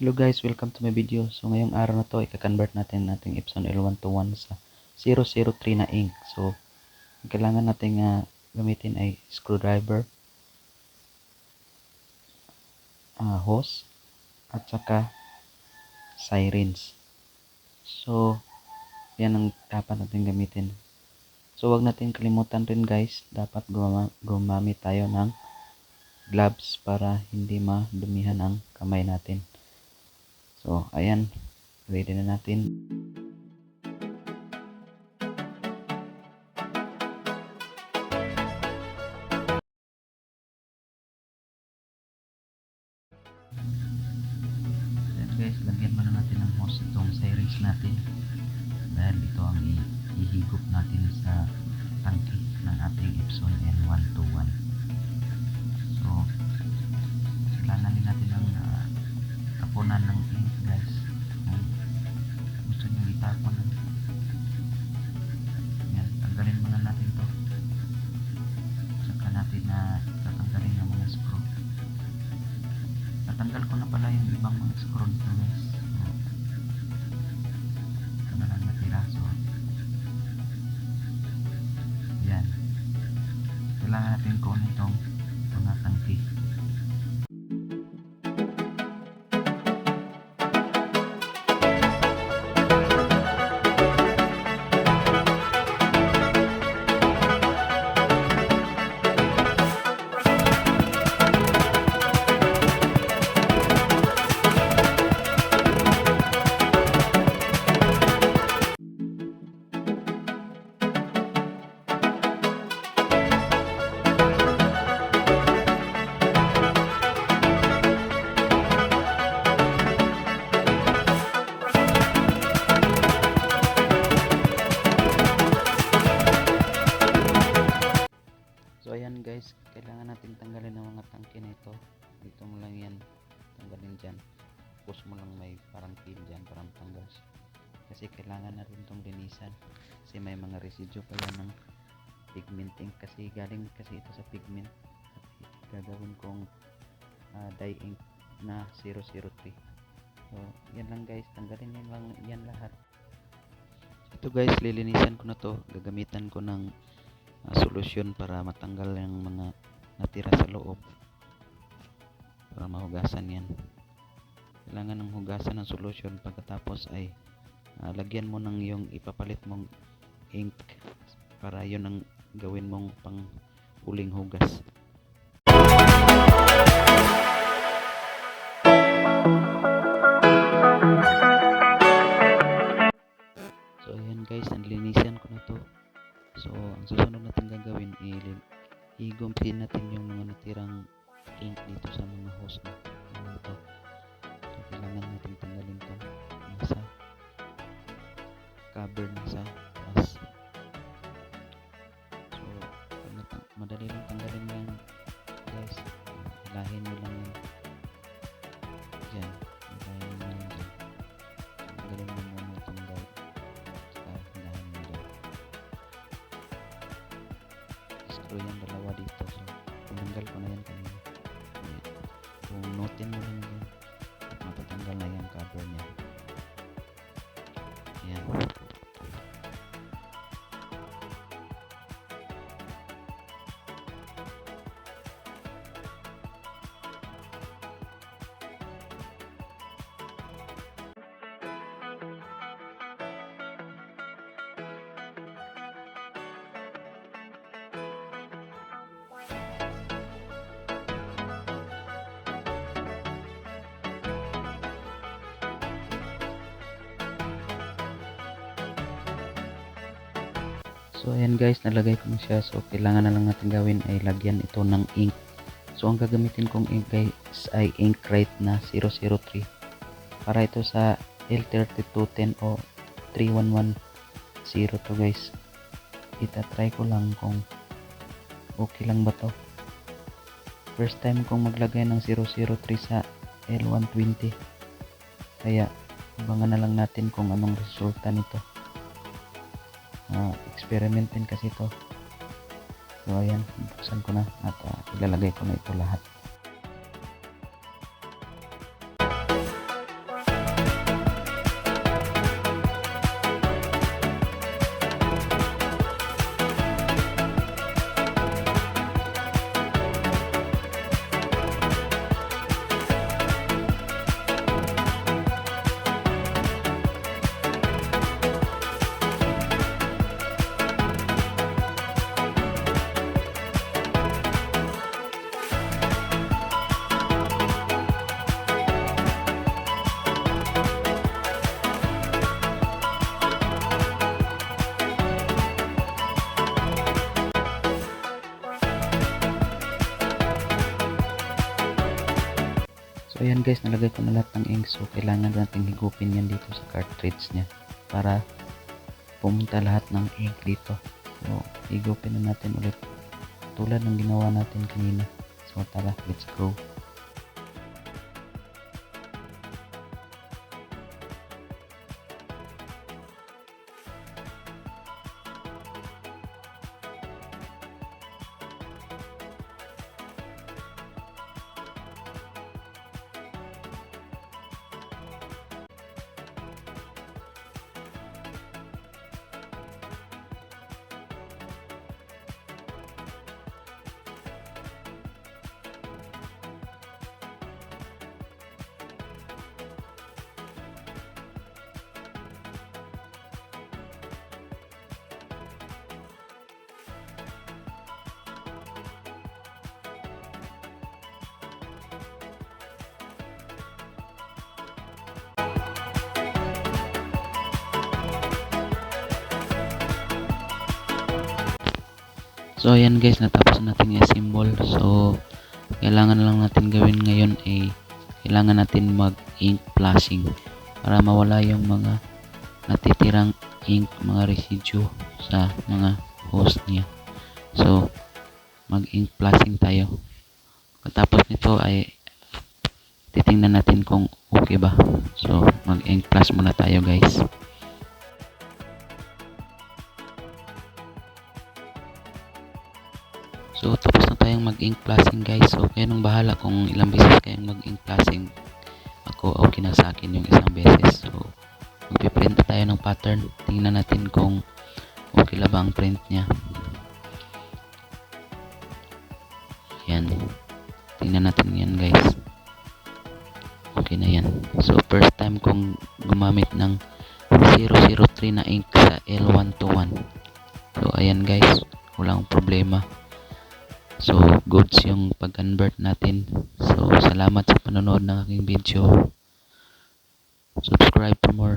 Hello guys, welcome to my video. So ngayong araw na to, i-convert natin ating Epson L121 sa 003 na ink. So, ang kailangan natin gamitin ay screwdriver, hose, at saka sirens. So, yan ang dapat natin gamitin. So, wag natin kalimutan rin guys, dapat gumamit tayo ng gloves para hindi madumihan ang kamay natin. So, ayan, ready na natin. Ayan guys, lagyan muna natin ng hose itong sirens natin dahil ito ang ihigop natin sa tangke ng ating Epson N121. So, kailangan din natin ng tapunan ng ink guys. Kung gusto nyo itapon, yan, tanggalin muna natin to, saka natin tatanggalin yung mga screw. Natanggal ko na pala yung ibang mga screw nito guys. Ito na lang natira. So, yan, kailangan natin kunin itong mga tangke. So ayan guys, kailangan natin tanggalin ang mga tangke na ito. Dito mo lang yan tanggalin dyan. Push mo lang, may parang pin dyan para matanggal siya. Kasi kailangan na rin itong linisan. Kasi may mga residue pa yan ng pigmenting. Kasi galing kasi ito sa pigment. At gagawin kong dye ink na 003. So yan lang guys, tanggalin yan lang yan lahat. Ito guys, lilinisan ko na to. Gagamitan ko ng solusyon para matanggal yung mga natira sa loob para mahugasan yan. Kailangan ng hugasan ng solusyon. Pagkatapos ay lagyan mo ng yung ipapalit mong ink para yun ang gawin mong pang huling hugas. So ayan guys, nalinisan ko na to. So, ang susunod natin gagawin ay higupin natin yung mga natirang ink dito sa mga hose na ito. So, kailangan natin tanggalin ito nasa cover na sa taas. So, madali lang tanggalin yan guys. Hilahin nyo lang yan dyan. Hilahin nyo lang dyan. Tanggalin mo muna itong guide. Hilahin nyo dyan. Screw yung dalawa dito. So, tinanggal ko na yan kanina. Kung notin mo lang yan, matatanggal na yung cover niya. Yan. So ayan guys, nalagay ko na siya. So kailangan na lang natin gawin ay lagyan ito ng ink. So ang gagamitin kong ink guys ay Inkrite na 003. Para ito sa L3210 o 3110 to guys. Itatry ko lang kung okay lang ba to. First time kong maglagay ng 003 sa L120. Kaya abangan na lang natin kung anong resulta nito. Experiment din kasi ito. So ayan, buksan ko na at ilalagay ko na ito lahat. So yan guys, nalagay ko na lahat ng ink. So kailangan natin higupin yan dito sa cartridge nya para pumunta lahat ng ink dito. So higupin na natin ulit tulad ng ginawa natin kanina. So tara, let's go. So ayan guys, natapos natin i-assemble. So kailangan lang natin gawin ngayon ay kailangan natin mag ink flashing para mawala yung mga natitirang ink, mga residue sa mga hose niya. So mag ink flashing tayo. Pagkatapos nito ay titingnan natin kung okay ba. So mag ink flash muna tayo guys. So tapos na tayong mag-ink flashing guys. So kayo nang bahala kung ilang beses kayong mag-ink flashing. Ako okay na sa akin yung isang beses. So magpiprint na tayo ng pattern. Tingnan natin kung okay lang ba ang print nya. Yan. Tingnan natin yan guys. Okay na yan. So first time kong gumamit ng 003 na ink sa L121. So ayan guys, walang problema. So, goods yung pag-convert natin. So, salamat sa panonood ng aking video. Subscribe for more.